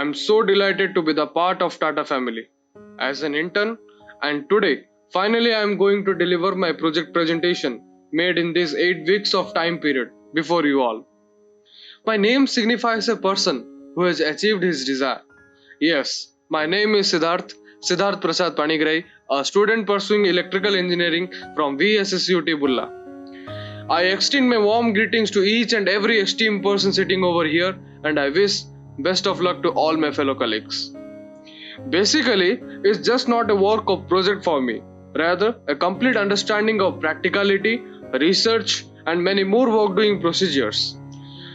I'm so delighted to be the part of Tata family as an intern, and today finally I'm going to deliver my project presentation made in these 8 weeks of time period before you all. My name signifies a person who has achieved his desire. Yes, my name is Siddharth Prasad Panigrahi, a student pursuing electrical engineering from VSSUT Bulla. I extend my warm greetings to each and every esteemed person sitting over here, and I wish best of luck to all my fellow colleagues. Basically, it's just not a work of project for me, rather a complete understanding of practicality, research, and many more work doing procedures.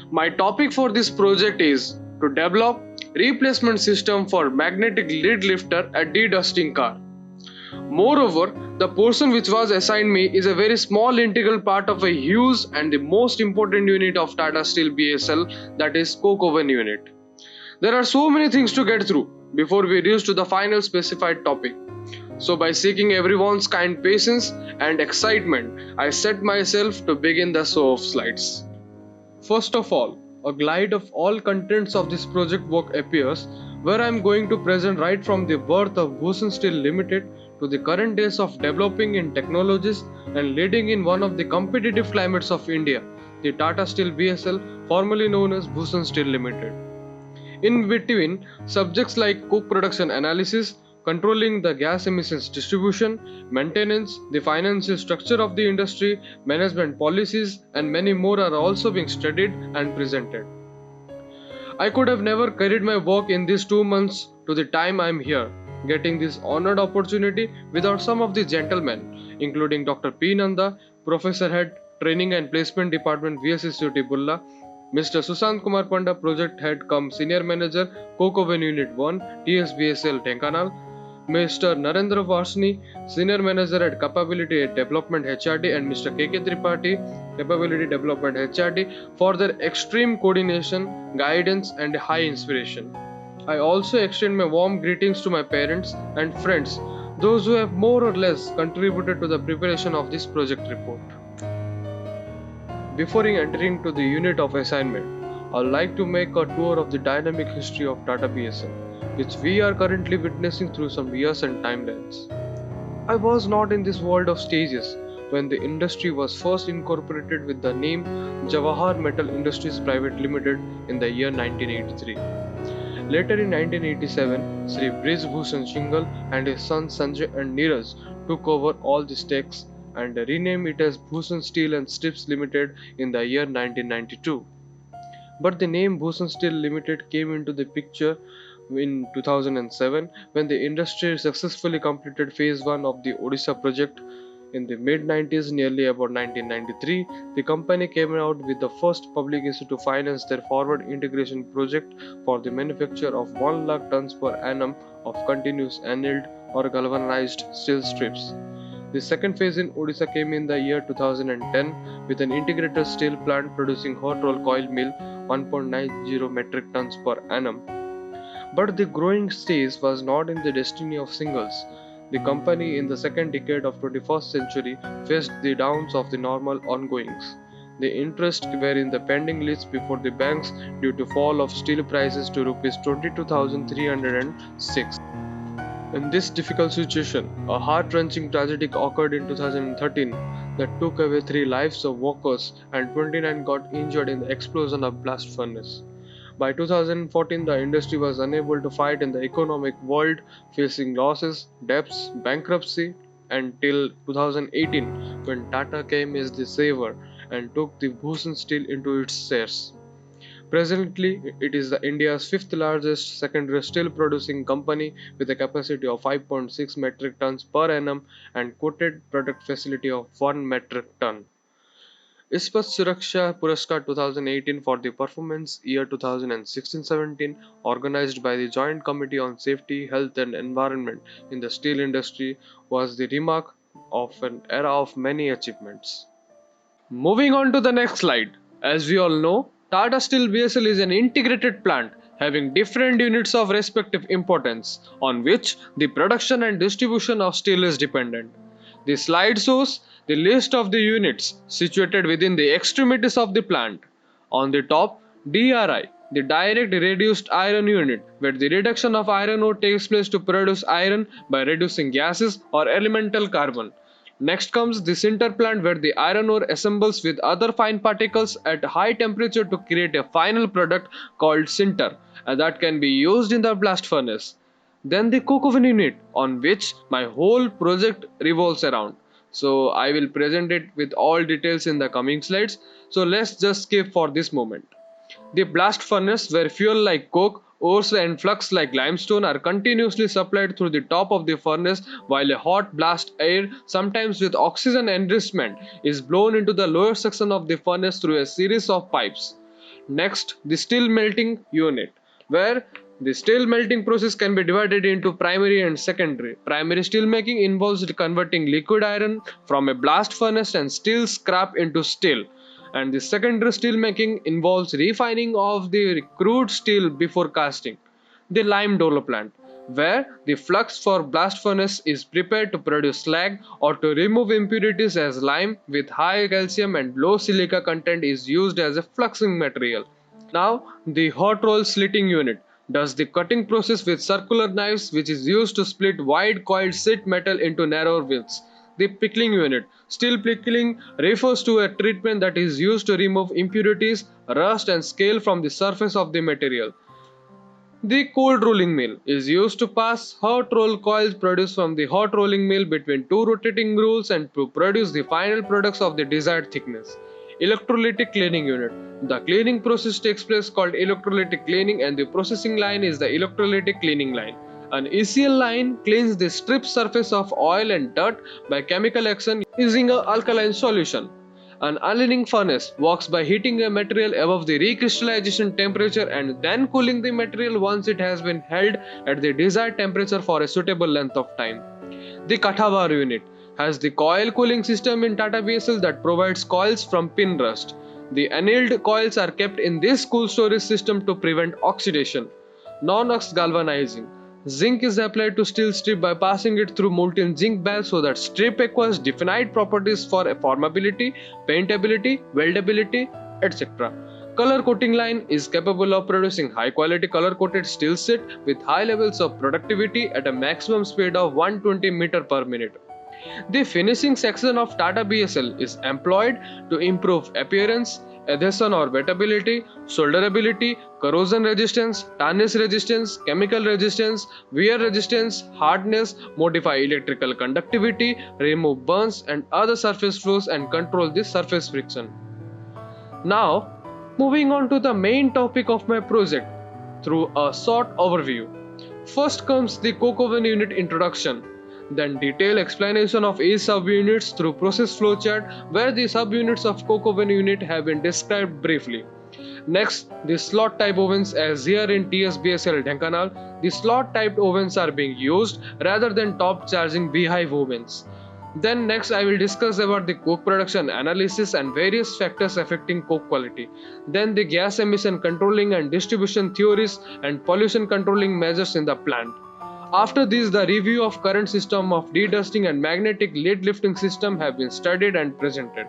My topic for this project is to develop replacement system for magnetic lid lifter at de-dusting car. Moreover, the portion which was assigned me is a very small integral part of a huge and the most important unit of Tata Steel BSL, that is coke oven unit. There are so many things to get through before we reach to the final specified topic. So by seeking everyone's kind patience and excitement, I set myself to begin the show of slides. First of all, a glide of all contents of this project work appears, where I am going to present right from the birth of Bhushan Steel Limited to the current days of developing in technologies and leading in one of the competitive climates of India, the Tata Steel BSL, formerly known as Bhushan Steel Limited. In between, subjects like coke production analysis, controlling the gas emissions distribution, maintenance, the financial structure of the industry, management policies, and many more are also being studied and presented. I could have never carried my work in these 2 months to the time I am here, getting this honored opportunity without some of the gentlemen, including Dr. P. Nanda, Professor Head, Training and Placement Department, VSSUT Bulla, Mr. Sushant Kumar Panda, Project Head cum Senior Manager, Coke Oven Unit 1, TSBSL Dhenkanal, Mr. Narendra Varsni, Senior Manager at Capability Development HRD, and Mr. KK Tripathi, Capability Development HRD, for their extreme coordination, guidance, and high inspiration. I also extend my warm greetings to my parents and friends, those who have more or less contributed to the preparation of this project report. Before entering to the unit of assignment, I would like to make a tour of the dynamic history of Tata BSL, which we are currently witnessing through some years and timelines. I was not in this world of stages when the industry was first incorporated with the name Jawahar Metal Industries Private Limited in the year 1983. Later in 1987, Sri Brij Bhushan Shingal and his sons Sanjay and Neeraj took over all the stakes and renamed it as Bhushan Steel and Strips Limited in the year 1992. But the name Bhushan Steel Limited came into the picture in 2007 when the industry successfully completed phase 1 of the Odisha project. In the mid 90s, nearly about 1993, the company came out with the first public issue to finance their forward integration project for the manufacture of 1 lakh tons per annum of continuous annealed or galvanized steel strips. The second phase in Odisha came in the year 2010 with an integrated steel plant producing hot roll coil mill 1.90 metric tons per annum. But the growing stage was not in the destiny of singles. The company in the second decade of 21st century faced the downs of the normal ongoings. The interest were in the pending list before the banks due to fall of steel prices to rupees 22,306. In this difficult situation, a heart-wrenching tragedy occurred in 2013 that took away 3 lives of workers and 29 got injured in the explosion of blast furnace. By 2014, the industry was unable to fight in the economic world, facing losses, debts, bankruptcy, until 2018 when Tata came as the saver and took the Bhushan Steel into its shares. Presently, it is India's fifth largest secondary steel producing company with a capacity of 5.6 metric tons per annum and quoted product facility of 1 metric ton. Ispat Suraksha Puraskar 2018 for the performance year 2016-17, organized by the Joint Committee on Safety, Health and Environment in the Steel Industry, was the remark of an era of many achievements. Moving on to the next slide. As we all know, Tata Steel BSL is an integrated plant having different units of respective importance on which the production and distribution of steel is dependent. The slide shows the list of the units situated within the extremities of the plant. On the top, DRI, the direct reduced iron unit, where the reduction of iron ore takes place to produce iron by reducing gases or elemental carbon. Next comes the sinter plant, where the iron ore assembles with other fine particles at high temperature to create a final product called sinter, and that can be used in the blast furnace. Then the coke oven unit, on which my whole project revolves around. So I will present it with all details in the coming slides. So let's just skip for this moment. The blast furnace, where fuel like coke, ores and flux like limestone are continuously supplied through the top of the furnace, while a hot blast air, sometimes with oxygen enrichment, is blown into the lower section of the furnace through a series of pipes. Next, the steel melting unit, where the steel melting process can be divided into primary and secondary. Primary steel making involves converting liquid iron from a blast furnace and steel scrap into steel, and the secondary steel making involves refining of the crude steel before casting. The lime dolo plant, where the flux for blast furnace is prepared to produce slag or to remove impurities, as lime with high calcium and low silica content is used as a fluxing material. Now, the hot roll slitting unit does the cutting process with circular knives, which is used to split wide coiled sheet metal into narrower widths. The pickling unit. Steel pickling refers to a treatment that is used to remove impurities, rust and scale from the surface of the material. The cold rolling mill is used to pass hot roll coils produced from the hot rolling mill between two rotating rolls and to produce the final products of the desired thickness. Electrolytic cleaning unit. The cleaning process takes place called electrolytic cleaning, and the processing line is the electrolytic cleaning line. An ECL line cleans the stripped surface of oil and dirt by chemical action using an alkaline solution. An annealing furnace works by heating a material above the recrystallization temperature and then cooling the material once it has been held at the desired temperature for a suitable length of time. The Kathabar unit has the coil cooling system in Tata BSL that provides coils from pin rust. The annealed coils are kept in this cool storage system to prevent oxidation. Non-ox galvanizing. Zinc is applied to steel strip by passing it through molten zinc bath so that strip acquires definite properties for formability, paintability, weldability, etc. Color coating line is capable of producing high quality color coated steel sheet with high levels of productivity at a maximum speed of 120 meter per minute. The finishing section of Tata BSL is employed to improve appearance, adhesion or wettability, solderability, corrosion resistance, tarnish resistance, chemical resistance, wear resistance, hardness, modify electrical conductivity, remove burns and other surface flows and control the surface friction. Now, moving on to the main topic of my project through a short overview. First comes the coke oven unit introduction. Then detailed explanation of each subunits through process flowchart, where the subunits of coke oven unit have been described briefly. Next, the slot type ovens, as here in TSBSL Dhenkanal, the slot typed ovens are being used rather than top charging beehive ovens. Then next I will discuss about the coke production analysis and various factors affecting coke quality. Then the gas emission controlling and distribution theories and pollution controlling measures in the plant. After this, the review of current system of dedusting and magnetic lead lifting system have been studied and presented.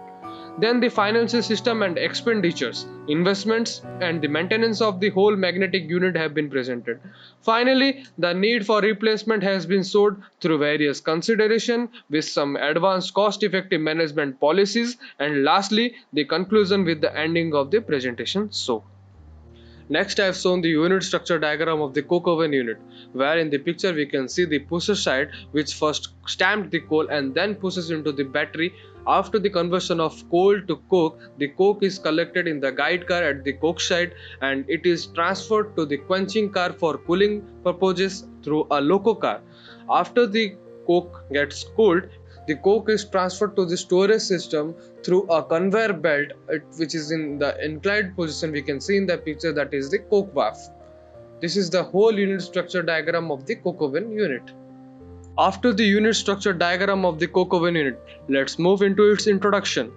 Then the financial system and expenditures, investments and the maintenance of the whole magnetic unit have been presented. Finally, the need for replacement has been showed through various consideration with some advanced cost-effective management policies, and lastly, the conclusion with the ending of the presentation. Next, I have shown the unit structure diagram of the coke oven unit, where in the picture we can see the pusher side which first stamped the coal and then pushes into the battery. After the conversion of coal to coke, the coke is collected in the guide car at the coke site and it is transferred to the quenching car for cooling purposes through a loco car. After the coke gets cooled, the coke is transferred to the storage system through a conveyor belt, which is in the inclined position. We can see in the picture that is the coke valve. This is the whole unit structure diagram of the coke oven unit. After the unit structure diagram of the coke oven unit, let's move into its introduction.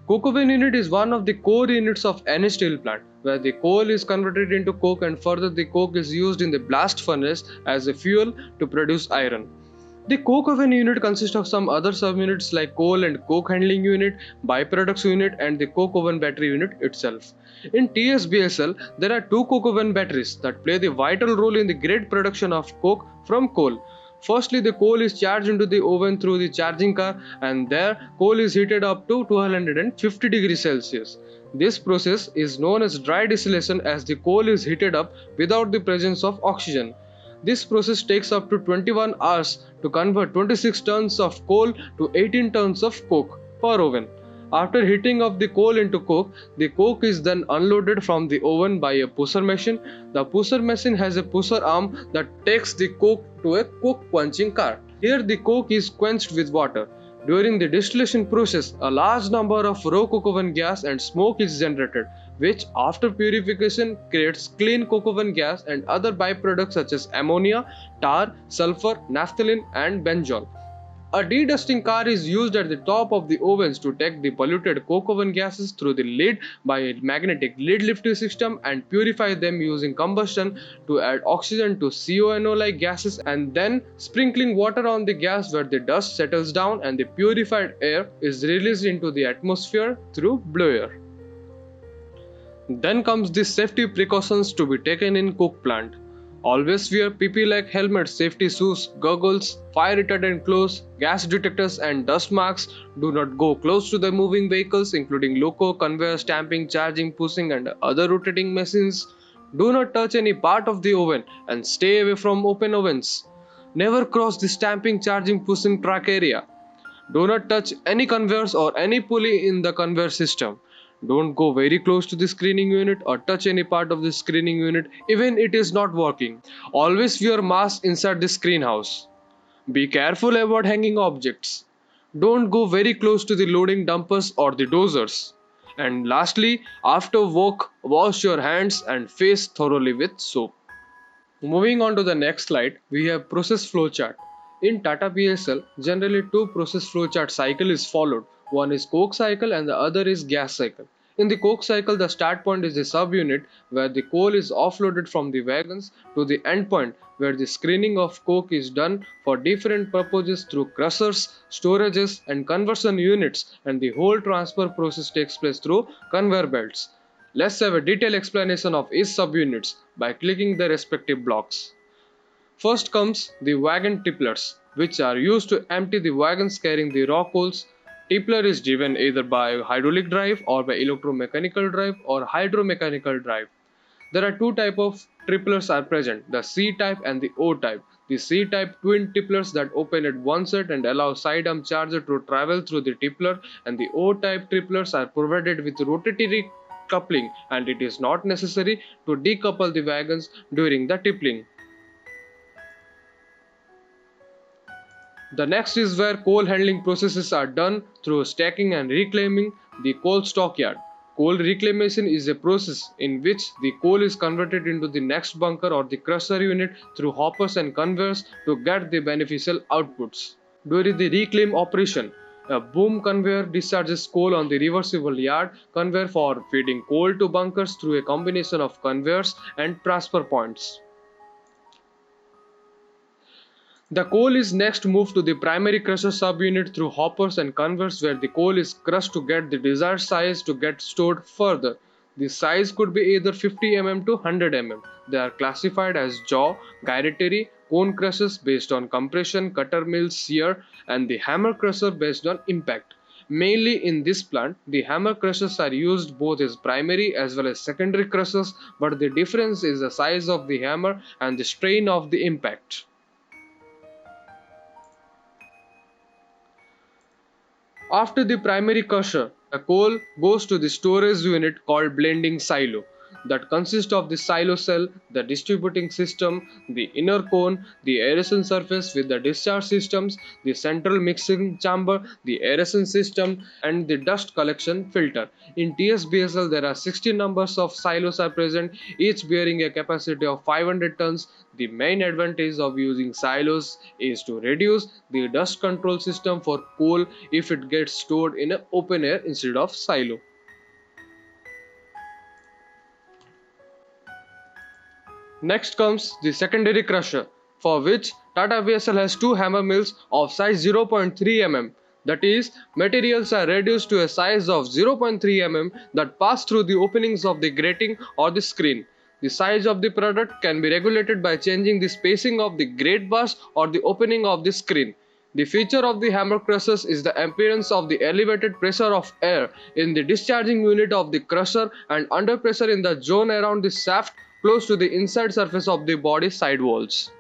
Coke oven unit is one of the core units of any steel plant, where the coal is converted into coke and further the coke is used in the blast furnace as a fuel to produce iron. The coke oven unit consists of some other subunits like coal and coke handling unit, byproducts unit, and the coke oven battery unit itself. In TSBSL, there are two coke oven batteries that play the vital role in the grid production of coke from coal. Firstly, the coal is charged into the oven through the charging car, and there coal is heated up to 250 degrees Celsius. This process is known as dry distillation as the coal is heated up without the presence of oxygen. This process takes up to 21 hours to convert 26 tons of coal to 18 tons of coke per oven. After heating of the coal into coke, the coke is then unloaded from the oven by a pusher machine. The pusher machine has a pusher arm that takes the coke to a coke quenching cart. Here the coke is quenched with water. During the distillation process, a large number of raw coke oven gas and smoke is generated, which after purification creates clean coke oven gas and other byproducts such as ammonia, tar, sulfur, naphthalene, and benzol. A dedusting car is used at the top of the ovens to take the polluted coke oven gases through the lid by a magnetic lid lifting system and purify them using combustion to add oxygen to CONO like gases and then sprinkling water on the gas where the dust settles down and the purified air is released into the atmosphere through blower. Then comes the safety precautions to be taken in coke plant. Always wear PP like helmets, safety shoes, goggles, fire retardant clothes, gas detectors and dust masks. Do not go close to the moving vehicles including loco, conveyor, stamping, charging, pushing and other rotating machines. Do not touch any part of the oven and stay away from open ovens. Never cross the stamping, charging, pushing track area. Do not touch any conveyors or any pulley in the conveyor system. Don't go very close to the screening unit or touch any part of the screening unit even it is not working. Always wear mask inside the screen house. Be careful about hanging objects. Don't go very close to the loading dumpers or the dozers. And lastly, after work, wash your hands and face thoroughly with soap. Moving on to the next slide, we have process flow chart. In Tata PSL, generally two process flow chart cycle is followed. One is coke cycle and the other is gas cycle. In the coke cycle, the start point is the subunit where the coal is offloaded from the wagons to the end point where the screening of coke is done for different purposes through crushers, storages and conversion units and the whole transfer process takes place through conveyor belts. Let's have a detailed explanation of each subunits by clicking the respective blocks. First comes the wagon tipplers, which are used to empty the wagons carrying the raw coals. Tippler is driven either by hydraulic drive or by electromechanical drive or hydromechanical drive. There are two types of tipplers are present, the C-type and the O-type. The C-type twin tipplers that open at one side and allow side-arm charger to travel through the tippler and the O-type tipplers are provided with rotatory coupling and it is not necessary to decouple the wagons during the tippling. The next is where coal handling processes are done through stacking and reclaiming the coal stockyard. Coal reclamation is a process in which the coal is converted into the next bunker or the crusher unit through hoppers and conveyors to get the beneficial outputs. During the reclaim operation, a boom conveyor discharges coal on the reversible yard conveyor for feeding coal to bunkers through a combination of conveyors and transfer points. The coal is next moved to the primary crusher subunit through hoppers and conveyors where the coal is crushed to get the desired size to get stored further. The size could be either 50 mm to 100 mm. They are classified as jaw, gyratory, cone crushers based on compression, cutter mill, shear, and the hammer crusher based on impact. Mainly in this plant, the hammer crushers are used both as primary as well as secondary crushers, but the difference is the size of the hammer and the strain of the impact. After the primary crusher, the coal goes to the storage unit called blending silo that consists of the silo cell, the distributing system, the inner cone, the aeration surface with the discharge systems, the central mixing chamber, the aeration system and the dust collection filter. In TSBSL there are 60 numbers of silos are present, each bearing a capacity of 500 tons. The main advantage of using silos is to reduce the dust control system for coal if it gets stored in an open air instead of silo. Next comes the secondary crusher. for which Tata VSL has two hammer mills of size 0.3 mm. That is, materials are reduced to a size of 0.3 mm that pass through the openings of the grating or the screen. The size of the product can be regulated by changing the spacing of the grate bars or the opening of the screen. The feature of the hammer crushers is the appearance of the elevated pressure of air in the discharging unit of the crusher and under pressure in the zone around the shaft close to the inside surface of the body side walls.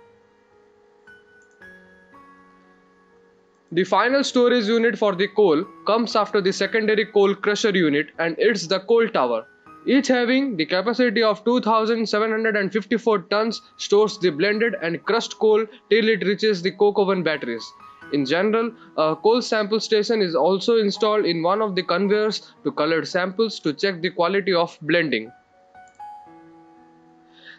The final storage unit for the coal comes after the secondary coal crusher unit, and it's the coal tower. Each having the capacity of 2754 tons stores the blended and crushed coal till it reaches the coke oven batteries. In general, a coal sample station is also installed in one of the conveyors to collect samples to check the quality of blending.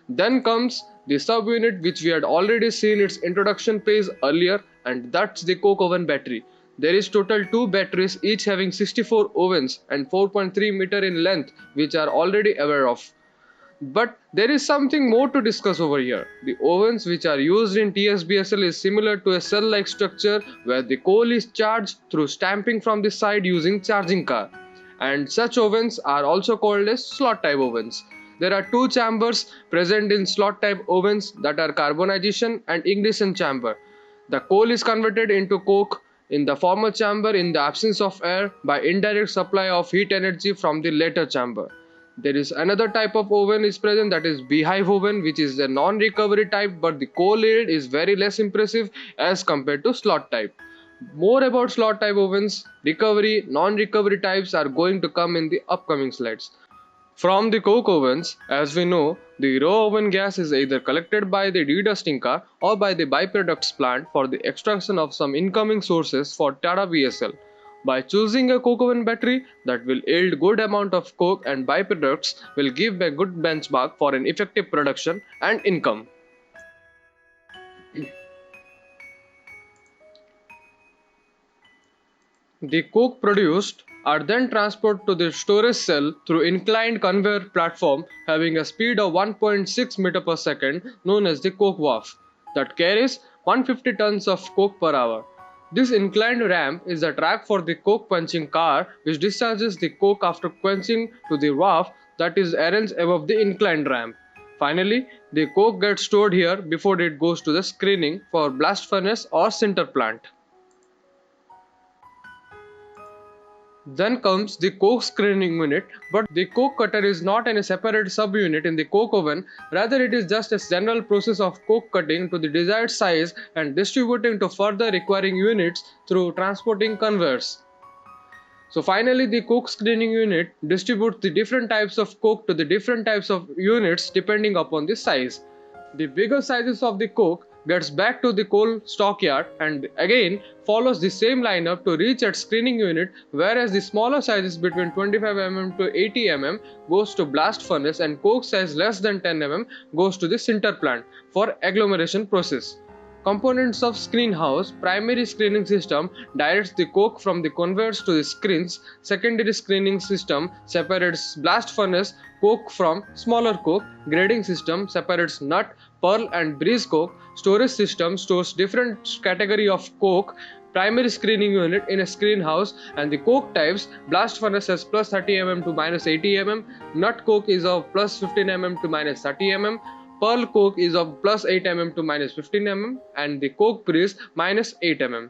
Then comes the subunit which we had already seen its introduction page earlier, and that's the coke oven battery. There is total 2 batteries each having 64 ovens and 4.3 meter in length which are already aware of. But there is something more to discuss over here. The ovens which are used in TSBSL is similar to a cell-like structure where the coal is charged through stamping from the side using charging car. And such ovens are also called as slot type ovens. There are two chambers present in slot type ovens, that are carbonization and ignition chamber. The coal is converted into coke in the former chamber in the absence of air by indirect supply of heat energy from the latter chamber. There is another type of oven is present, that is beehive oven, which is a non-recovery type, but the coal yield is very less impressive as compared to slot type. More about slot type ovens, recovery, non-recovery types are going to come in the upcoming slides. From the coke ovens, as we know, the raw oven gas is either collected by the dedusting car or by the byproducts plant for the extraction of some incoming sources for Tata VSL. By choosing a coke oven battery that will yield good amount of coke and byproducts will give a good benchmark for an effective production and income. The coke produced are then transported to the storage cell through inclined conveyor platform having a speed of 1.6 meter per second known as the coke wharf that carries 150 tons of coke per hour. This inclined ramp is the track for the coke quenching car which discharges the coke after quenching to the wharf that is arranged above the inclined ramp. Finally, the coke gets stored here before it goes to the screening for blast furnace or sinter plant. Then comes the coke screening unit, but the coke cutter is not any separate subunit in the coke oven, rather it is just a general process of coke cutting to the desired size and distributing to further requiring units through transporting conveyors. So finally the coke screening unit distributes the different types of coke to the different types of units depending upon the size. The bigger sizes of the coke gets back to the coal stockyard and again follows the same lineup to reach at screening unit, whereas the smaller sizes between 25 mm to 80 mm goes to blast furnace and coke size less than 10 mm goes to the sinter plant for agglomeration process. Components of screen house. Primary screening system directs the coke from the conveyors to the screens. Secondary screening system separates blast furnace coke from smaller coke. Grading system separates nut, pearl and breeze coke. Storage system stores different category of coke. Primary screening unit in a screen house, and the coke types. Blast furnace has plus 30 mm to minus 80 mm. Nut coke is of plus 15 mm to minus 30 mm. Pearl coke is of plus 8 mm to minus 15 mm, and the coke breeze minus 8 mm.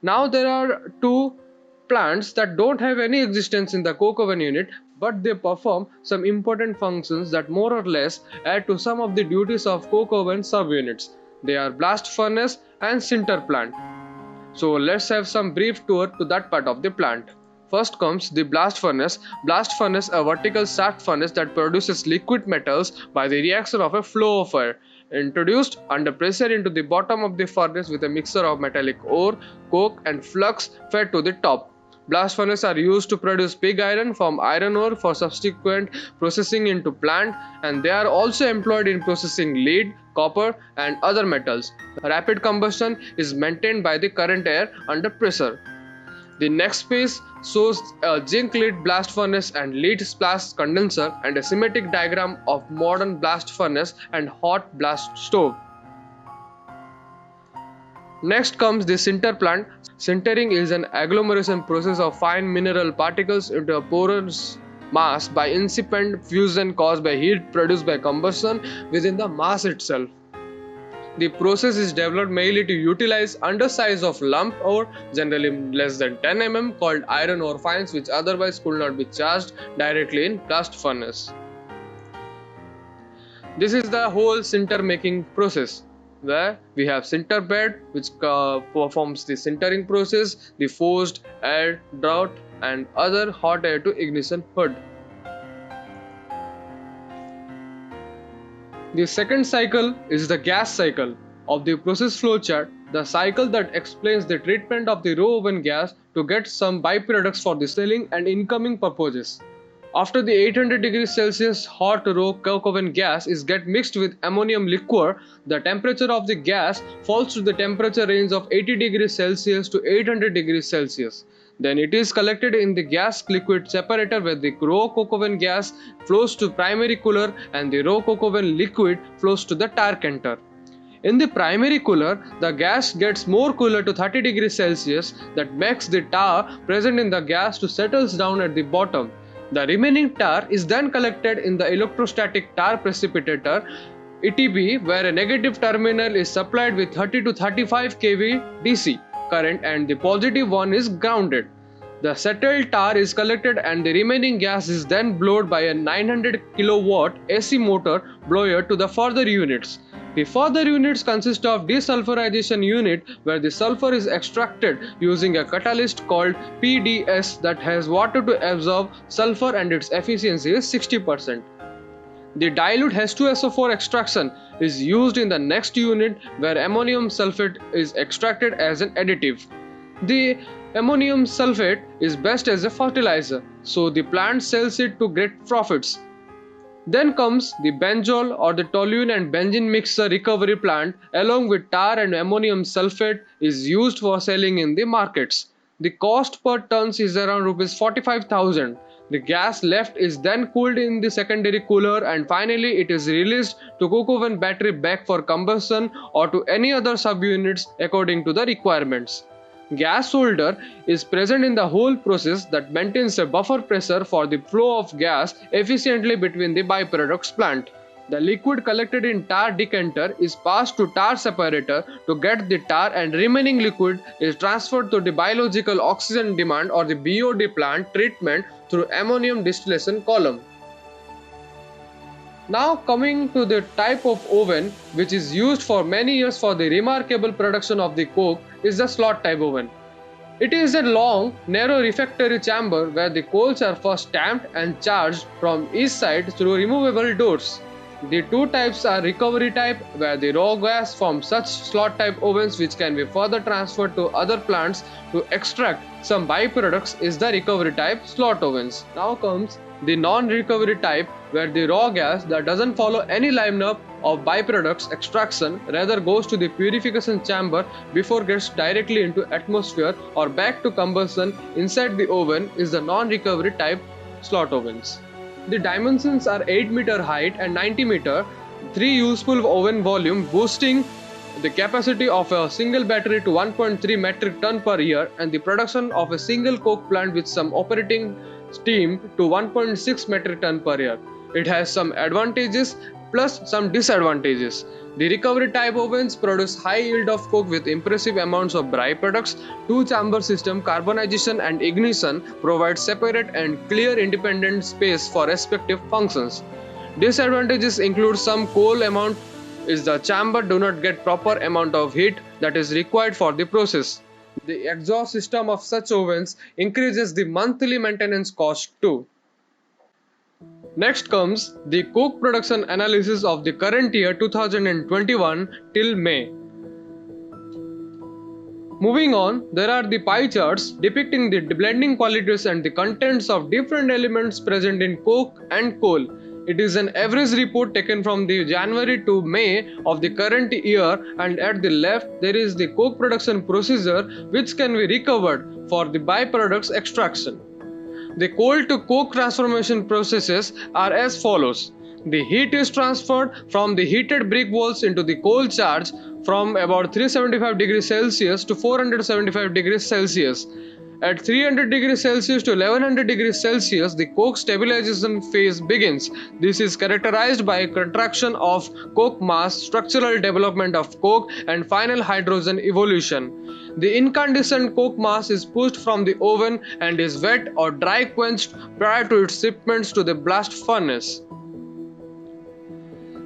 Now there are two plants that don't have any existence in the coke oven unit, but they perform some important functions that more or less add to some of the duties of coke oven subunits. They are blast furnace and sinter plant. So let's have some brief tour to that part of the plant. First comes the blast furnace. Blast furnace, a vertical shaft furnace that produces liquid metals by the reaction of a flow of air introduced under pressure into the bottom of the furnace with a mixture of metallic ore, coke and flux fed to the top. Blast furnaces are used to produce pig iron from iron ore for subsequent processing into plant, and they are also employed in processing lead, copper and other metals. Rapid combustion is maintained by the current air under pressure. The next page shows a zinc lead blast furnace and lead splash condenser and a schematic diagram of modern blast furnace and hot blast stove. Next comes the sinter plant. Sintering is an agglomeration process of fine mineral particles into a porous mass by incipient fusion caused by heat produced by combustion within the mass itself. The process is developed mainly to utilize undersize of lump ore, generally less than 10 mm, called iron ore fines, which otherwise could not be charged directly in blast furnace. This is the whole sinter making process, where we have sinter bed which performs the sintering process, the forced air drought and other hot air to ignition hood. The second cycle is the gas cycle of the process flowchart, the cycle that explains the treatment of the raw oven gas to get some byproducts for the selling and incoming purposes. After the 800 degrees Celsius hot raw coke oven gas is get mixed with ammonium liquor, the temperature of the gas falls to the temperature range of 80 degrees Celsius to 800 degrees Celsius. Then it is collected in the gas liquid separator where the raw coke oven gas flows to primary cooler and the raw coke oven liquid flows to the tar canter. In the primary cooler, the gas gets more cooler to 30 degrees Celsius that makes the tar present in the gas to settles down at the bottom. The remaining tar is then collected in the electrostatic tar precipitator ETP where a negative terminal is supplied with 30 to 35 kV DC current and the positive one is grounded. The settled tar is collected and the remaining gas is then blown by a 900 kilowatt AC motor blower to the further units. The further units consist of desulfurization unit where the sulfur is extracted using a catalyst called PDS that has water to absorb sulfur and its efficiency is 60%. The dilute H2SO4 extraction is used in the next unit where ammonium sulfate is extracted as an additive. The ammonium sulfate is best as a fertilizer, so the plant sells it to get profits. Then comes the benzol or the toluene and benzene mixer recovery plant along with tar and ammonium sulfate is used for selling in the markets. The cost per tons is around Rs 45,000. The gas left is then cooled in the secondary cooler and finally it is released to coke oven battery back for combustion or to any other subunits according to the requirements. Gas holder is present in the whole process that maintains a buffer pressure for the flow of gas efficiently between the byproducts plant. The liquid collected in tar decanter is passed to tar separator to get the tar and remaining liquid is transferred to the biological oxygen demand or the BOD plant treatment through ammonium distillation column. Now coming to the type of oven which is used for many years for the remarkable production of the coke is the slot type oven. It is a long, narrow refractory chamber where the coals are first tamped and charged from each side through removable doors. The two types are recovery type where the raw gas from such slot type ovens which can be further transferred to other plants to extract some byproducts is the recovery type slot ovens. Now comes the non-recovery type where the raw gas that doesn't follow any lineup of byproducts extraction rather goes to the purification chamber before gets directly into atmosphere or back to combustion inside the oven is the non-recovery type slot ovens. The dimensions are 8 meter height and 90 meter, 3 useful oven volume boosting the capacity of a single battery to 1.3 metric ton per year and the production of a single coke plant with some operating steam to 1.6 metric ton per year. It has some advantages plus some disadvantages. The recovery type ovens produce high yield of coke with impressive amounts of byproducts. Two-chamber system carbonization and ignition provide separate and clear independent space for respective functions. Disadvantages include some coal amount is the chamber do not get proper amount of heat that is required for the process. The exhaust system of such ovens increases the monthly maintenance cost too. Next comes the coke production analysis of the current year 2021 till May. Moving on, there are the pie charts depicting the blending qualities and the contents of different elements present in coke and coal. It is an average report taken from the January to May of the current year and at the left there is the coke production procedure which can be recovered for the byproducts extraction. The coal to coke transformation processes are as follows. The heat is transferred from the heated brick walls into the cold charge from about 375 degrees Celsius to 475 degrees Celsius. At 300 degrees Celsius to 1100 degrees Celsius, the coke stabilization phase begins. This is characterized by contraction of coke mass, structural development of coke, and final hydrogen evolution. The incandescent coke mass is pushed from the oven and is wet or dry quenched prior to its shipment to the blast furnace.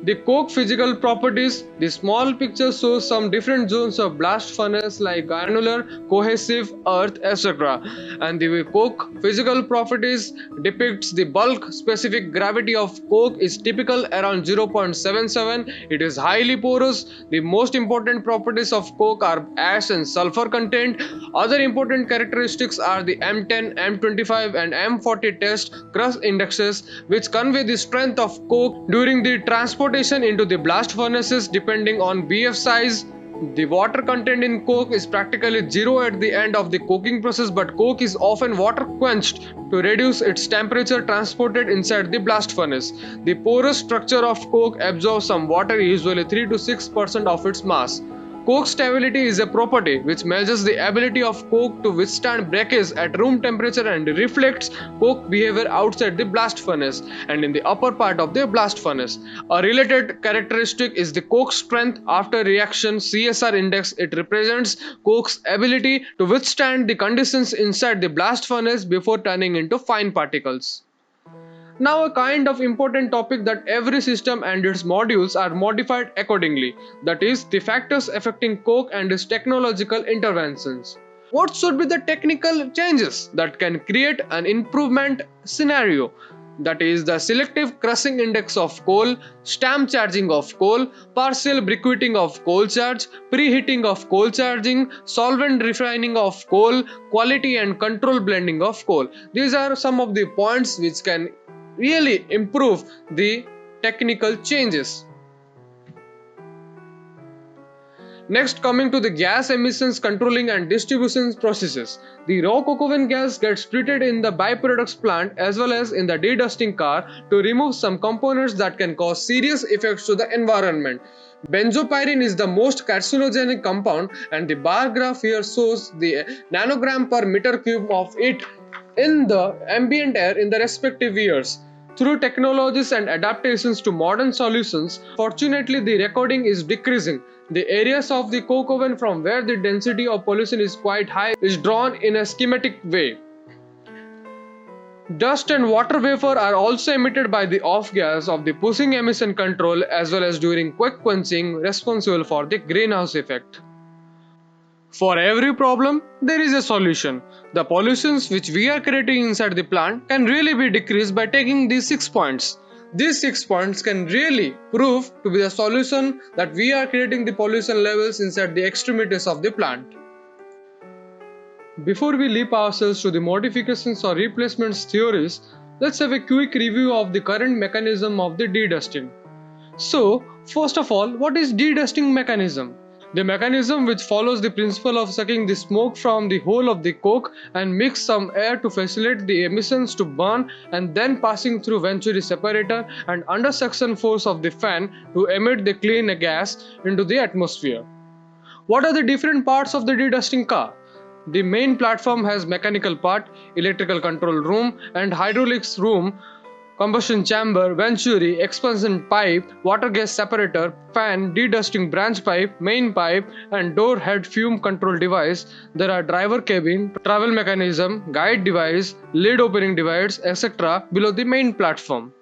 The coke physical properties. The small picture shows some different zones of blast furnace like granular, cohesive, earth, etc. And the coke physical properties depicts the bulk specific gravity of coke is typical around 0.77. It is highly porous. The most important properties of coke are ash and sulfur content. Other important characteristics are the M10, M25 and M40 test crush indexes, which convey the strength of coke during the transportation into the blast furnaces depending on BF size. The water content in coke is practically zero at the end of the coking process, but coke is often water quenched to reduce its temperature transported inside the blast furnace. The porous structure of coke absorbs some water, usually 3 to 6% of its mass. Coke stability is a property which measures the ability of coke to withstand breakage at room temperature and reflects coke behavior outside the blast furnace and in the upper part of the blast furnace. A related characteristic is the coke strength after reaction CSR index. It represents coke's ability to withstand the conditions inside the blast furnace before turning into fine particles. Now a kind of important topic that every system and its modules are modified accordingly, that is the factors affecting coke and its technological interventions. What should be the technical changes that can create an improvement scenario? That is the selective crushing index of coal, stamp charging of coal, partial briquetting of coal charge, preheating of coal charging, solvent refining of coal, quality and control blending of coal. These are some of the points which can really improve the technical changes. Next, coming to the gas emissions controlling and distribution processes. The raw coke oven gas gets treated in the byproducts plant as well as in the dedusting car to remove some components that can cause serious effects to the environment. Benzopyrene is the most carcinogenic compound, and the bar graph here shows the nanogram per meter cube of it in the ambient air in the respective years. Through technologies and adaptations to modern solutions, fortunately the recording is decreasing. The areas of the coke oven from where the density of pollution is quite high is drawn in a schematic way. Dust and water vapor are also emitted by the off gas of the pushing emission control as well as during quick quenching, responsible for the greenhouse effect. For every problem, there is a solution. The pollutions which we are creating inside the plant can really be decreased by taking these 6 points. These 6 points can really prove to be the solution that we are creating the pollution levels inside the extremities of the plant. Before we leap ourselves to the modifications or replacements theories, let's have a quick review of the current mechanism of the dedusting. So, first of all, what is dedusting mechanism? The mechanism which follows the principle of sucking the smoke from the hole of the coke and mix some air to facilitate the emissions to burn and then passing through venturi separator and under suction force of the fan to emit the clean gas into the atmosphere. What are the different parts of the dedusting car? The main platform has mechanical part, electrical control room and hydraulics room, combustion chamber, venturi, expansion pipe, water gas separator, fan, dedusting branch pipe, main pipe and door head fume control device. There are driver cabin, travel mechanism, guide device, lid opening device, etc. below the main platform.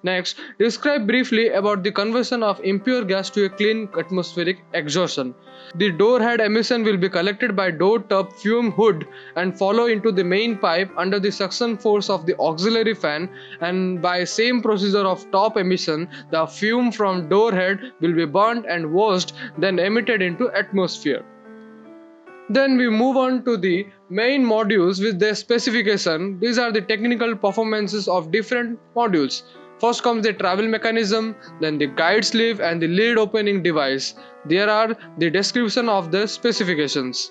Next, describe briefly about the conversion of impure gas to a clean atmospheric exhaustion. The door head emission will be collected by door tub fume hood and follow into the main pipe under the suction force of the auxiliary fan, and by same procedure of top emission, the fume from door head will be burnt and washed, then emitted into atmosphere. Then we move on to the main modules with their specification. These are the technical performances of different modules. First comes the travel mechanism, then the guide sleeve and the lid opening device. There are the description of the specifications.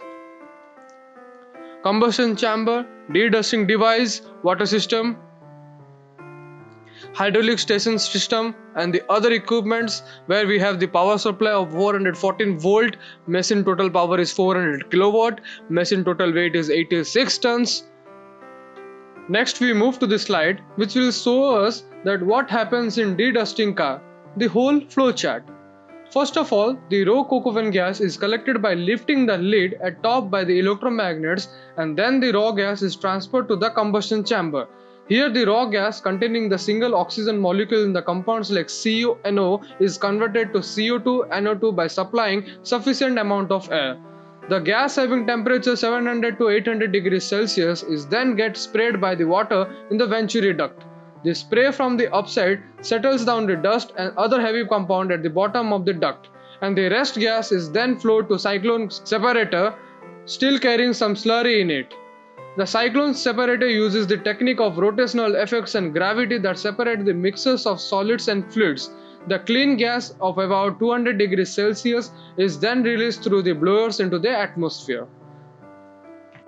Combustion chamber, dedusting device, water system. hydraulic station system and the other equipments, where we have the power supply of 414 volt, machine total power is 400 kilowatt, machine total weight is 86 tons. Next we move to the slide which will show us that what happens in dedusting car, the whole flow chart. First of all, the raw coke oven gas is collected by lifting the lid at top by the electromagnets, and then the raw gas is transferred to the combustion chamber. Here the raw gas containing the single oxygen molecule in the compounds like CuNO is converted to CO2 NO2 by supplying sufficient amount of air. The gas having temperature 700 to 800 degrees Celsius is then gets sprayed by the water in the venturi duct. The spray from the upside settles down the dust and other heavy compound at the bottom of the duct, and the rest gas is then flowed to cyclone separator, still carrying some slurry in it. The cyclone separator uses the technique of rotational effects and gravity that separate the mixes of solids and fluids. The clean gas of about 200 degrees Celsius is then released through the blowers into the atmosphere.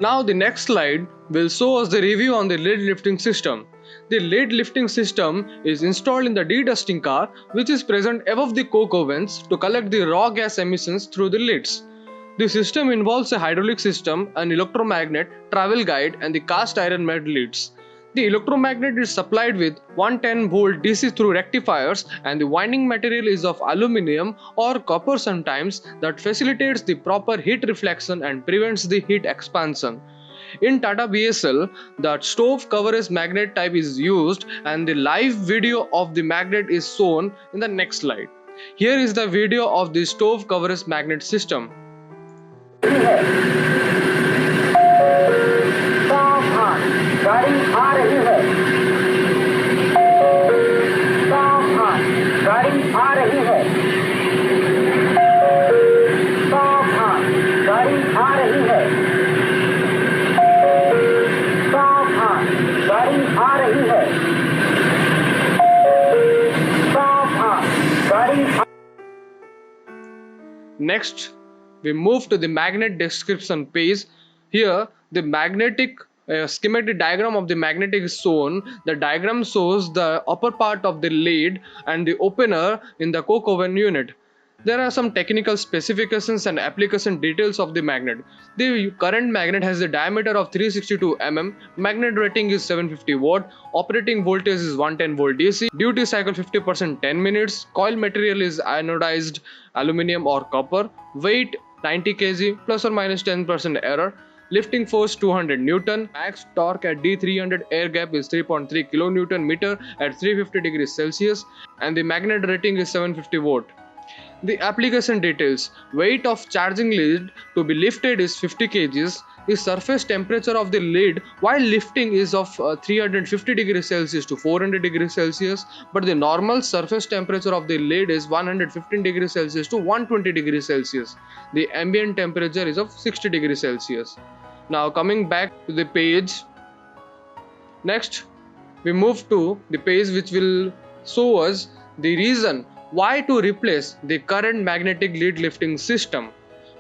Now the next slide will show us the review on the lid lifting system. The lid lifting system is installed in the dedusting car, which is present above the coke ovens to collect the raw gas emissions through the lids. The system involves a hydraulic system, an electromagnet, travel guide and the cast iron made lids. The electromagnet is supplied with 110 volt DC through rectifiers, and the winding material is of aluminum or copper sometimes, that facilitates the proper heat reflection and prevents the heat expansion. In Tata BSL, the stove coverage magnet type is used, and the live video of the magnet is shown in the next slide. Here is the video of the stove coverage magnet system. गाड़ी आ रही है, सावधान, गाड़ी आ रही है, सावधान, गाड़ी आ रही है, सावधान, गाड़ी आ रही है, सावधान, गाड़ी आ... Next, we move to the magnet description page. Here, the magnetic schematic diagram of the magnetic is shown. The diagram shows the upper part of the lid and the opener in the coke oven unit. There are some technical specifications and application details of the magnet. The current magnet has a diameter of 362 mm, magnet rating is 750 watt, operating voltage is 110 volt DC, duty cycle 50% 10 minutes, coil material is anodized aluminum or copper, weight 90 kg plus or minus 10% error, lifting force 200 Newton, max torque at D300 air gap is 3.3 kN meter at 350 degrees Celsius, and the magnet rating is 750 watt. The application details: weight of charging lid to be lifted is 50 kg. The surface temperature of the lid while lifting is of 350 degrees Celsius to 400 degrees Celsius, but the normal surface temperature of the lid is 115 degrees Celsius to 120 degrees Celsius. The ambient temperature is of 60 degrees Celsius. Now coming back to the page, next we move to the page which will show us the reason why to replace the current magnetic lid lifting system.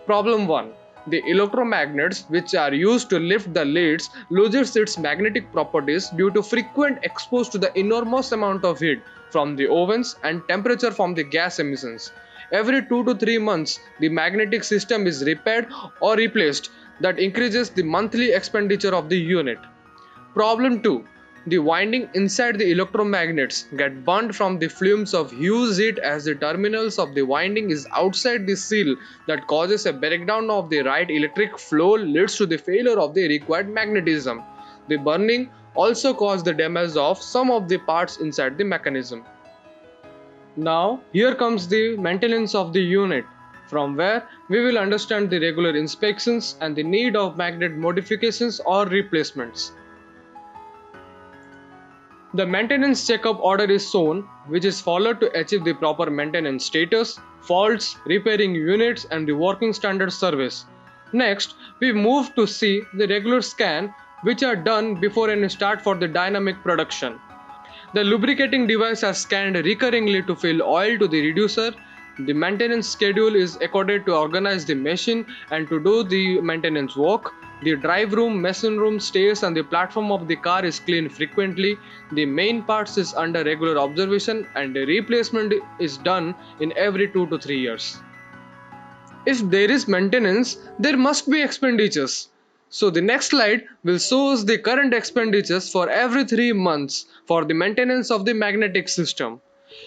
Problem 1. The electromagnets which are used to lift the lids loses its magnetic properties due to frequent exposure to the enormous amount of heat from the ovens and temperature from the gas emissions. Every 2 to 3 months, the magnetic system is repaired or replaced. That increases the monthly expenditure of the unit. Problem 2. The winding inside the electromagnets get burnt from the fumes of huge heat, as the terminals of the winding is outside the seal, that causes a breakdown of the right electric flow, leads to the failure of the required magnetism. The burning also causes the damage of some of the parts inside the mechanism. Now here comes the maintenance of the unit, from where we will understand the regular inspections and the need of magnet modifications or replacements. The maintenance checkup order is shown, which is followed to achieve the proper maintenance status, faults, repairing units and the working standard service. Next, we move to see the regular scan, which are done before any start for the dynamic production. The lubricating device are scanned recurringly to fill oil to the reducer. The maintenance schedule is accorded to organize the machine and to do the maintenance work. The drive room, machine room, stairs and the platform of the car is cleaned frequently. The main parts is under regular observation and the replacement is done in every 2 to 3 years. If there is maintenance, there must be expenditures. So the next slide will show us the current expenditures for every 3 months for the maintenance of the magnetic system.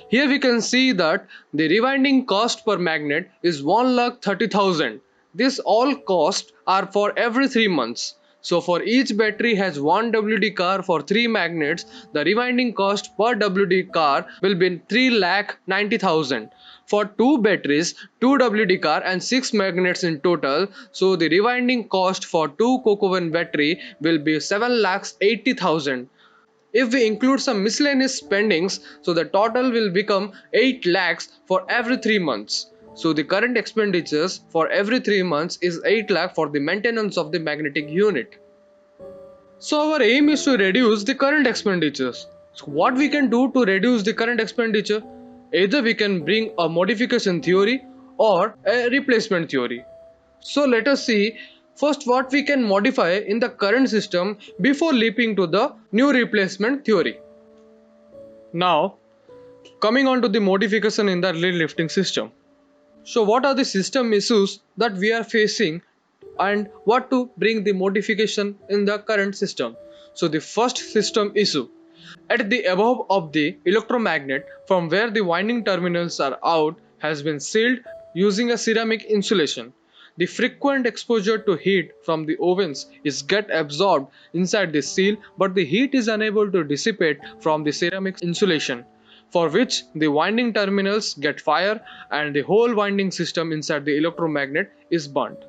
Here we can see that the rewinding cost per magnet is 1,30,000. This all costs are for every 3 months. So for each battery has 1 WD car for 3 magnets, the rewinding cost per WD car will be 3,90,000. For 2 batteries, 2 WD car and 6 magnets in total, so the rewinding cost for 2 coke oven battery will be 7,80,000. If we include some miscellaneous spendings, so the total will become 8 lakhs for every 3 months. So the current expenditures for every 3 months is 8 lakh for the maintenance of the magnetic unit. So our aim is to reduce the current expenditures. So what we can do to reduce the current expenditure? Either we can bring a modification theory or a replacement theory. So let us see first what we can modify in the current system before leaping to the new replacement theory. Now, coming on to the modification in the lead lifting system. So what are the system issues that we are facing and what to bring the modification in the current system? So the first system issue. At the above of the electromagnet from where the winding terminals are out has been sealed using a ceramic insulation. The frequent exposure to heat from the ovens is get absorbed inside the seal, but the heat is unable to dissipate from the ceramic insulation, for which the winding terminals get fire and the whole winding system inside the electromagnet is burnt.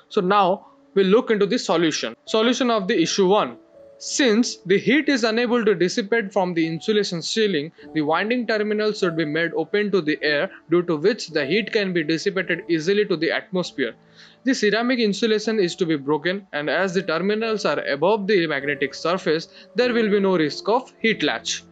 So now we'll look into the solution. Solution of the issue 1. Since the heat is unable to dissipate from the insulation sealing, the winding terminals should be made open to the air, due to which the heat can be dissipated easily to the atmosphere. The ceramic insulation is to be broken, and as the terminals are above the magnetic surface, there will be no risk of heat latch.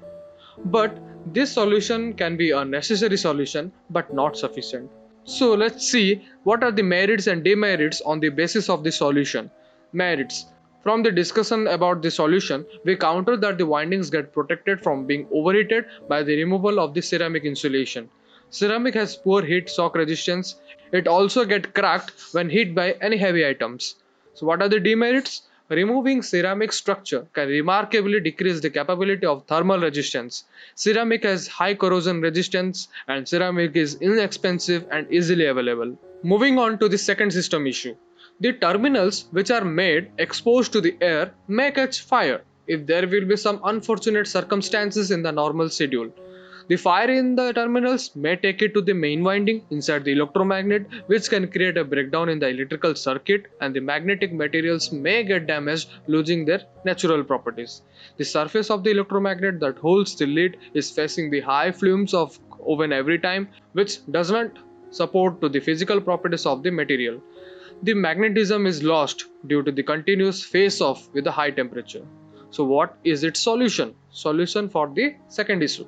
But this solution can be a necessary solution but not sufficient. So let's see what are the merits and demerits on the basis of the solution. Merits. From the discussion about the solution, we counter that the windings get protected from being overheated by the removal of the ceramic insulation. Ceramic has poor heat shock resistance. It also gets cracked when hit by any heavy items. So what are the demerits? Removing ceramic structure can remarkably decrease the capability of thermal resistance. Ceramic has high corrosion resistance and ceramic is inexpensive and easily available. Moving on to the second system issue. The terminals which are made exposed to the air may catch fire if there will be some unfortunate circumstances in the normal schedule. The fire in the terminals may take it to the main winding inside the electromagnet, which can create a breakdown in the electrical circuit, and the magnetic materials may get damaged, losing their natural properties. The surface of the electromagnet that holds the lid is facing the high fumes of oven every time, which does not support to the physical properties of the material. The magnetism is lost due to the continuous face off with a high temperature. So what is its solution? Solution for the second issue.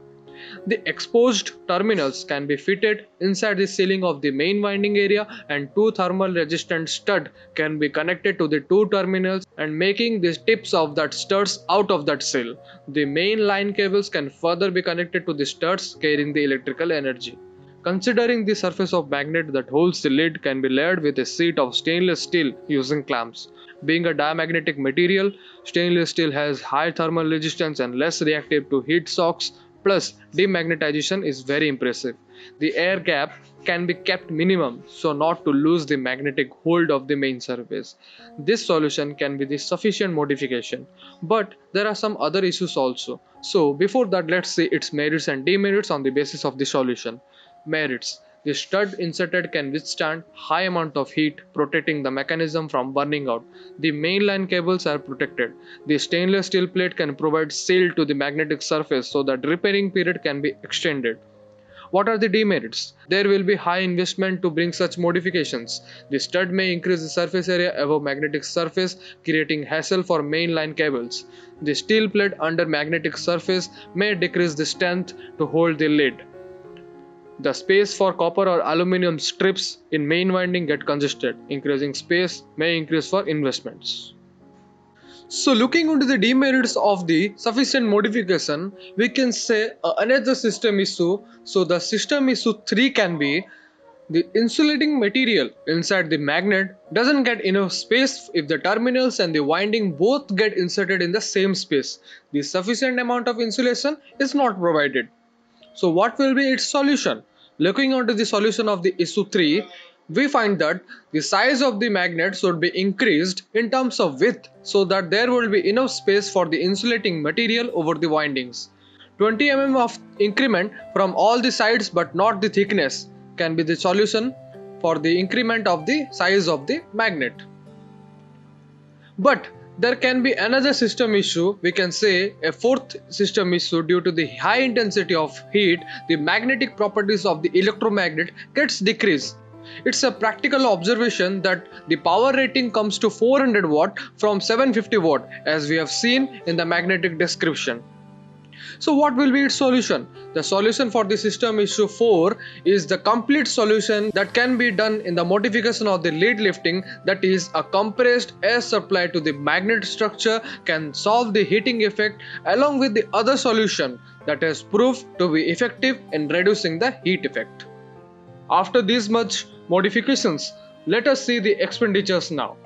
The exposed terminals can be fitted inside the ceiling of the main winding area, and 2 thermal resistant stud can be connected to the 2 terminals and making the tips of that studs out of that seal. The main line cables can further be connected to the studs carrying the electrical energy. Considering the surface of magnet that holds the lid can be layered with a sheet of stainless steel using clamps. Being a diamagnetic material, stainless steel has high thermal resistance and less reactive to heat shocks, plus demagnetization is very impressive. The air gap can be kept minimum so not to lose the magnetic hold of the main surface. This solution can be the sufficient modification, but there are some other issues also. So before that, let's see its merits and demerits on the basis of the solution. Merits. The stud inserted can withstand high amount of heat, protecting the mechanism from burning out. The mainline cables are protected. The stainless steel plate can provide seal to the magnetic surface so that repairing period can be extended. What are the demerits? There will be high investment to bring such modifications. The stud may increase the surface area above magnetic surface, creating hassle for mainline cables. The steel plate under magnetic surface may decrease the strength to hold the lid. The space for copper or aluminum strips in main winding get congested. Increasing space may increase for investments. So looking into the demerits of the sufficient modification, we can say another system issue. So the system issue 3 can be the insulating material inside the magnet doesn't get enough space if the terminals and the winding both get inserted in the same space. The sufficient amount of insulation is not provided. So what will be its solution? Looking onto the solution of the issue 3, we find that the size of the magnet should be increased in terms of width so that there will be enough space for the insulating material over the windings. 20 mm of increment from all the sides but not the thickness can be the solution for the increment of the size of the magnet. But there can be another system issue, we can say a fourth system issue. Due to the high intensity of heat, the magnetic properties of the electromagnet gets decreased. It's a practical observation that the power rating comes to 400 watt from 750 watt as we have seen in the magnetic description. So what will be its solution? The solution for the system issue 4 is the complete solution that can be done in the modification of the lead lifting, that is a compressed air supply to the magnet structure can solve the heating effect along with the other solution that has proved to be effective in reducing the heat effect. After these much modifications, let us see the expenditures now.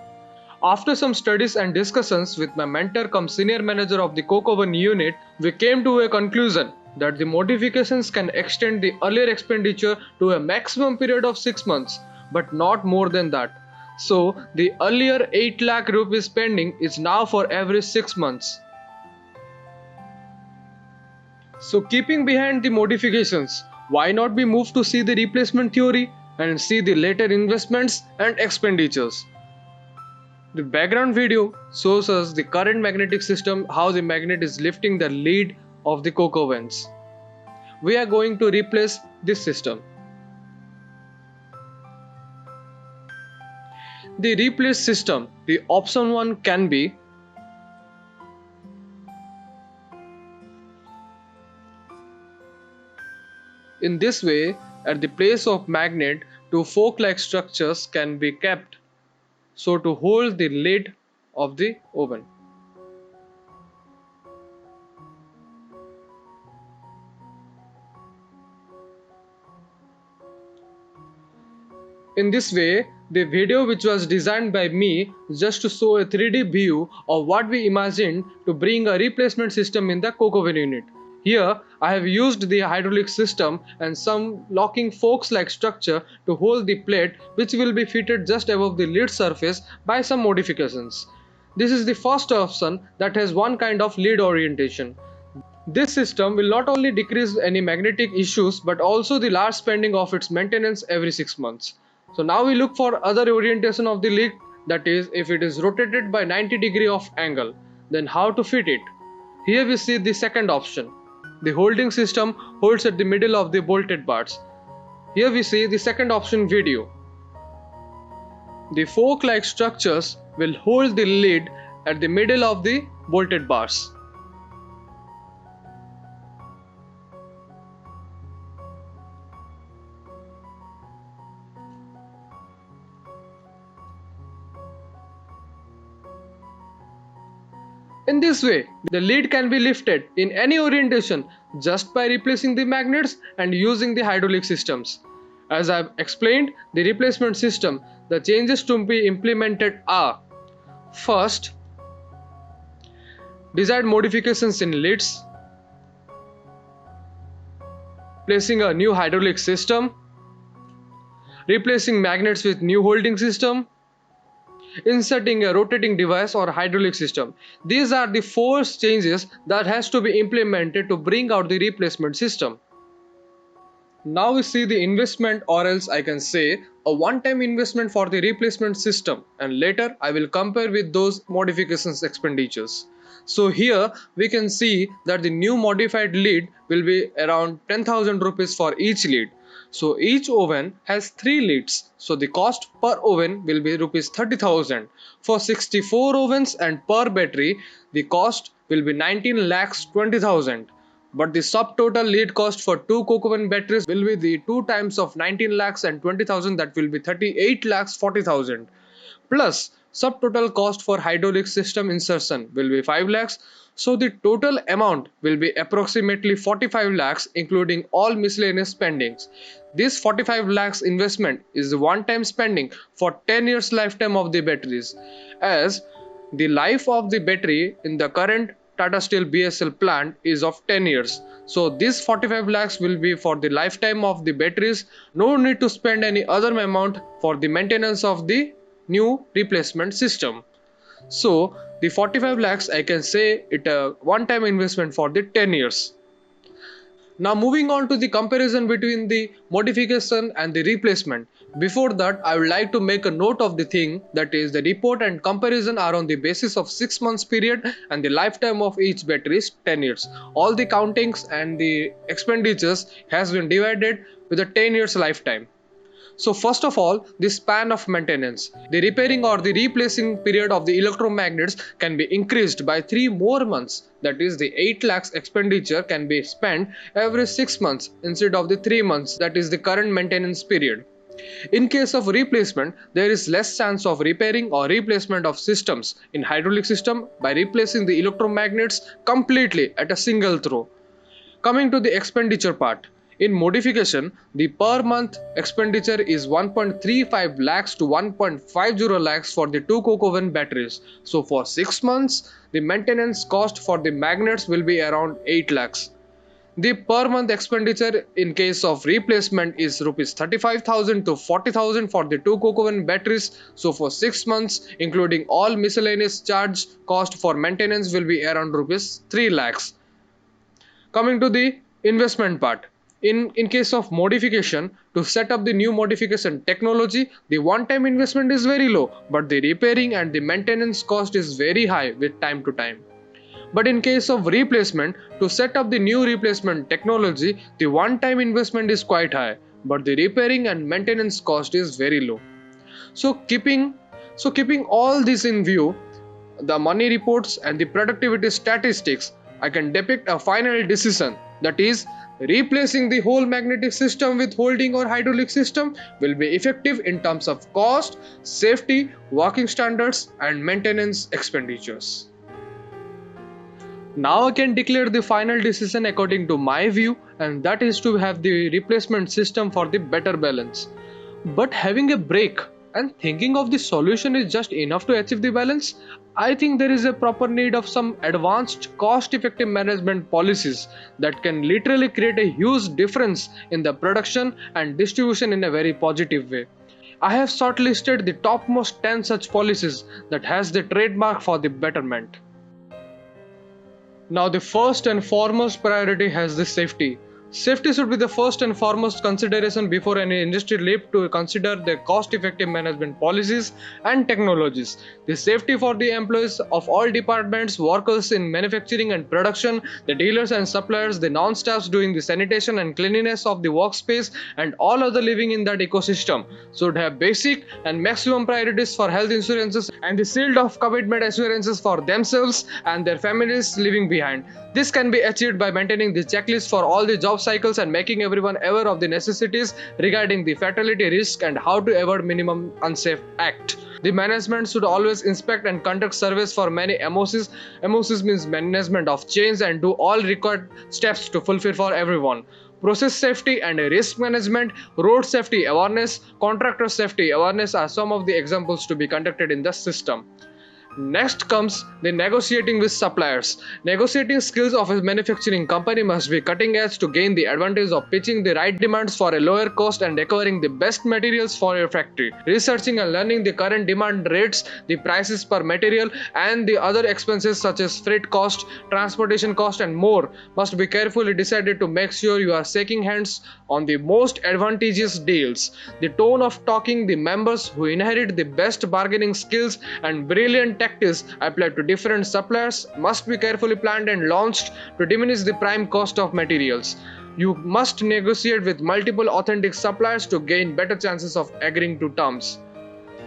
After some studies and discussions with my mentor cum senior manager of the coke oven unit, we came to a conclusion that the modifications can extend the earlier expenditure to a maximum period of 6 months, but not more than that. So the earlier 8 lakh rupees spending is now for every 6 months. So keeping behind the modifications, why not be moved to see the replacement theory and see the later investments and expenditures? The background video shows us the current magnetic system, how the magnet is lifting the lead of the coke ovens. We are going to replace this system. The replace system, the option 1 can be in this way. At the place of magnet, two fork-like structures can be kept so to hold the lid of the oven. In this way, the video which was designed by me just to show a 3D view of what we imagined to bring a replacement system in the coke oven unit. Here I have used the hydraulic system and some locking forks like structure to hold the plate which will be fitted just above the lid surface by some modifications. This is the first option that has one kind of lid orientation. This system will not only decrease any magnetic issues but also the large spending of its maintenance every 6 months. So now we look for other orientation of the lid, that is if it is rotated by 90 degree of angle, then how to fit it. Here we see the second option. The holding system holds at the middle of the bolted bars. Here we see the second option video. The fork-like structures will hold the lid at the middle of the bolted bars. In this way, the lid can be lifted in any orientation just by replacing the magnets and using the hydraulic systems. As I have explained the replacement system, the changes to be implemented are: first, desired modifications in lids, placing a new hydraulic system, replacing magnets with new holding system, inserting a rotating device or hydraulic system. These are the 4 changes that has to be implemented to bring out the replacement system. Now we see the investment, or else I can say a one-time investment for the replacement system, and later I will compare with those modifications expenditures. So here we can see that the new modified lid will be around 10,000 rupees for each lid. So each oven has 3 lids, so the cost per oven will be rupees 30,000. For 64 ovens and per battery, the cost will be 19 lakhs 20,000. but the subtotal lead cost for two coke oven batteries will be the 2 times of 19 lakhs and 20,000, that will be 38 lakhs 40,000. Plus subtotal cost for hydraulic system insertion will be 5 lakhs. So the total amount will be approximately 45 lakhs including all miscellaneous spendings. This 45 lakhs investment is the one time spending for 10 years lifetime of the batteries, as the life of the battery in the current Tata Steel BSL plant is of 10 years. So this 45 lakhs will be for the lifetime of the batteries. No need to spend any other amount for the maintenance of the new replacement system. So the 45 lakhs, I can say it a one time investment for the 10 years. Now moving on to the comparison between the modification and the replacement. Before that, I would like to make a note of the thing, that is the report and comparison are on the basis of 6 months period and the lifetime of each battery is 10 years. All the countings and the expenditures has been divided with a 10 years lifetime. So first of all, the span of maintenance. The repairing or the replacing period of the electromagnets can be increased by 3 more months. That is, the 8 lakhs expenditure can be spent every 6 months instead of the 3 months, that is the current maintenance period. In case of replacement, there is less chance of repairing or replacement of systems in hydraulic system by replacing the electromagnets completely at a single throw. Coming to the expenditure part. In modification, the per month expenditure is 1.35 lakhs to 1.50 lakhs for the two coke oven batteries. So for 6 months, the maintenance cost for the magnets will be around 8 lakhs. The per month expenditure in case of replacement is rupees 35,000 to 40,000 for the two coke oven batteries. So for 6 months, including all miscellaneous charge, cost for maintenance will be around rupees 3 lakhs. Coming to the investment part. In case of modification, to set up the new modification technology, the one time investment is very low, but the repairing and the maintenance cost is very high with time to time. But in case of replacement, to set up the new replacement technology, the one time investment is quite high, but the repairing and maintenance cost is very low. So keeping all this in view, the money reports and the productivity statistics, I can depict a final decision, that is, replacing the whole magnetic system with holding or hydraulic system will be effective in terms of cost, safety, working standards and maintenance expenditures. Now I can declare the final decision according to my view, and that is to have the replacement system for the better balance. But having a break and thinking of the solution is just enough to achieve the balance. I think there is a proper need of some advanced cost-effective management policies that can literally create a huge difference in the production and distribution in a very positive way. I have shortlisted the topmost 10 such policies that has the trademark for the betterment. Now the first and foremost priority has the safety. Safety should be the first and foremost consideration before any industry leap to consider the cost-effective management policies and technologies. The safety for the employees of all departments, workers in manufacturing and production, the dealers and suppliers, the non-staffs doing the sanitation and cleanliness of the workspace, and all other living in that ecosystem should have basic and maximum priorities for health insurances and the shield of commitment assurances for themselves and their families living behind. This can be achieved by maintaining the checklist for all the job cycles and making everyone aware of the necessities regarding the fatality risk and how to avoid minimum unsafe act. The management should always inspect and conduct surveys for many MOCs. MOCs means management of change, and do all required steps to fulfill for everyone. Process safety and risk management, road safety awareness, contractor safety awareness are some of the examples to be conducted in the system. Next comes the negotiating with suppliers. Negotiating skills of a manufacturing company must be cutting edge to gain the advantage of pitching the right demands for a lower cost and acquiring the best materials for your factory. Researching and learning the current demand rates, the prices per material, and the other expenses such as freight cost, transportation cost, and more must be carefully decided to make sure you are shaking hands on the most advantageous deals. The tone of talking, the members who inherit the best bargaining skills and brilliant tactics applied to different suppliers must be carefully planned and launched to diminish the prime cost of materials. You must negotiate with multiple authentic suppliers to gain better chances of agreeing to terms.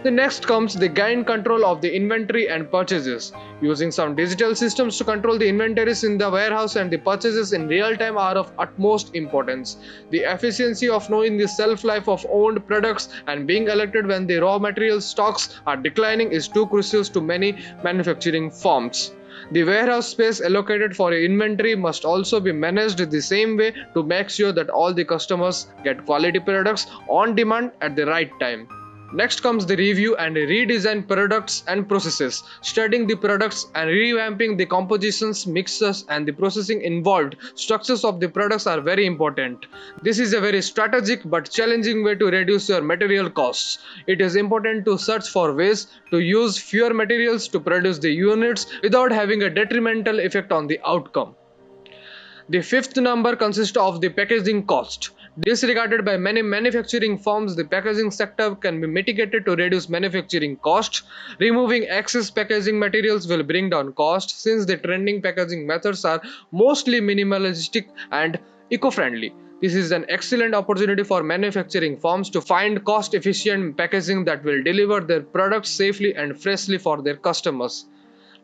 The next comes the gain control of the inventory and purchases. Using some digital systems to control the inventories in the warehouse and the purchases in real time are of utmost importance. The efficiency of knowing the shelf life of owned products and being alerted when the raw material stocks are declining is too crucial to many manufacturing firms. The warehouse space allocated for inventory must also be managed the same way to make sure that all the customers get quality products on demand at the right time. Next comes the review and redesign products and processes. Studying the products and revamping the compositions, mixes, and the processing involved structures of the products are very important. This is a very strategic but challenging way to reduce your material costs. It is important to search for ways to use fewer materials to produce the units without having a detrimental effect on the outcome. The fifth number consists of the packaging cost. Disregarded by many manufacturing firms, the packaging sector can be mitigated to reduce manufacturing costs. Removing excess packaging materials will bring down costs since the trending packaging methods are mostly minimalistic and eco-friendly. This is an excellent opportunity for manufacturing firms to find cost efficient packaging that will deliver their products safely and freshly for their customers.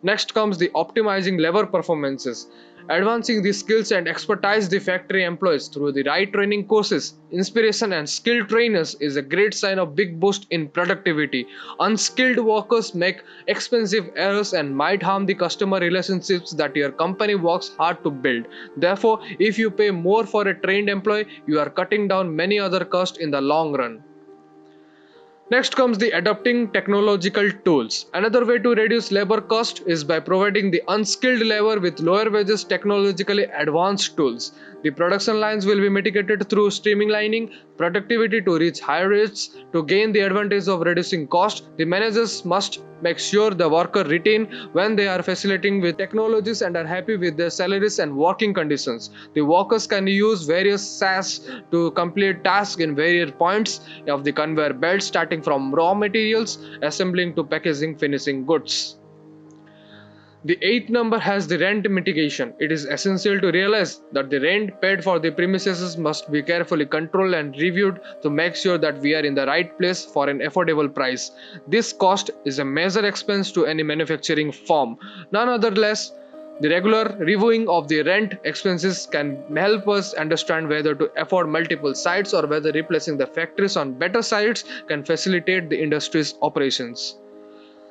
Next comes the optimizing labor performances. Advancing the skills and expertise the factory employs through the right training courses, inspiration and skilled trainers is a great sign of big boost in productivity. Unskilled workers make expensive errors and might harm the customer relationships that your company works hard to build. Therefore, if you pay more for a trained employee, you are cutting down many other costs in the long run. Next comes the adopting technological tools. Another way to reduce labor cost is by providing the unskilled labor with lower wages technologically advanced tools. The production lines will be mitigated through streamlining productivity to reach higher rates. To gain the advantage of reducing cost, the managers must make sure the worker retain when they are facilitating with technologies and are happy with their salaries and working conditions. The workers can use various SAS to complete tasks in various points of the conveyor belt, starting from raw materials, assembling to packaging, finishing goods. The eighth number has the rent mitigation. It is essential to realize that the rent paid for the premises must be carefully controlled and reviewed to make sure that we are in the right place for an affordable price. This cost is a major expense to any manufacturing firm. Nonetheless, the regular reviewing of the rent expenses can help us understand whether to afford multiple sites or whether replacing the factories on better sites can facilitate the industry's operations.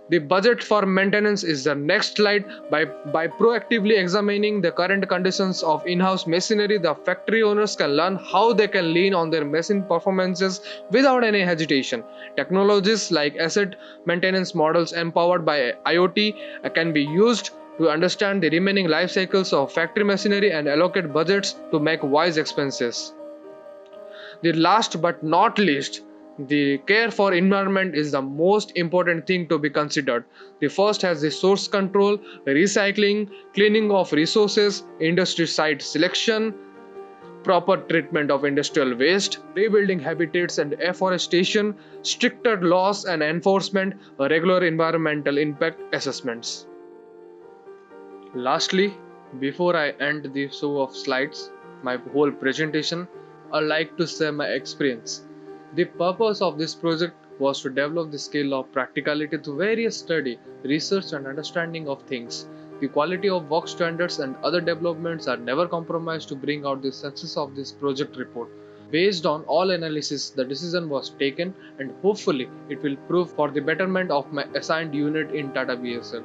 The budget for maintenance is the next slide. By proactively examining the current conditions of in-house machinery, the factory owners can learn how they can lean on their machine performances without any hesitation. Technologies like asset maintenance models empowered by IoT can be used to understand the remaining life cycles of factory machinery and allocate budgets to make wise expenses. The last but not least, the care for environment is the most important thing to be considered. The first has the source control, recycling, cleaning of resources, industry site selection, proper treatment of industrial waste, rebuilding habitats and afforestation, stricter laws and enforcement, regular environmental impact assessments. Lastly, before I end the show of slides, my whole presentation, I'd like to share my experience. The purpose of this project was to develop the skill of practicality through various study, research and understanding of things. The quality of work standards and other developments are never compromised to bring out the success of this project report. Based on all analysis, the decision was taken and hopefully it will prove for the betterment of my assigned unit in Tata BSL.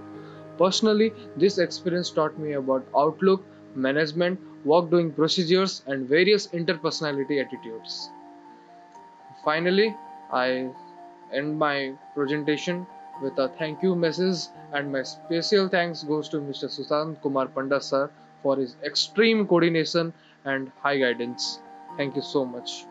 Personally, this experience taught me about outlook, management, work doing procedures, and various interpersonality attitudes. Finally, I end my presentation with a thank you message, and my special thanks goes to Mr. Sushant Kumar Panda sir for his extreme coordination and high guidance. Thank you so much.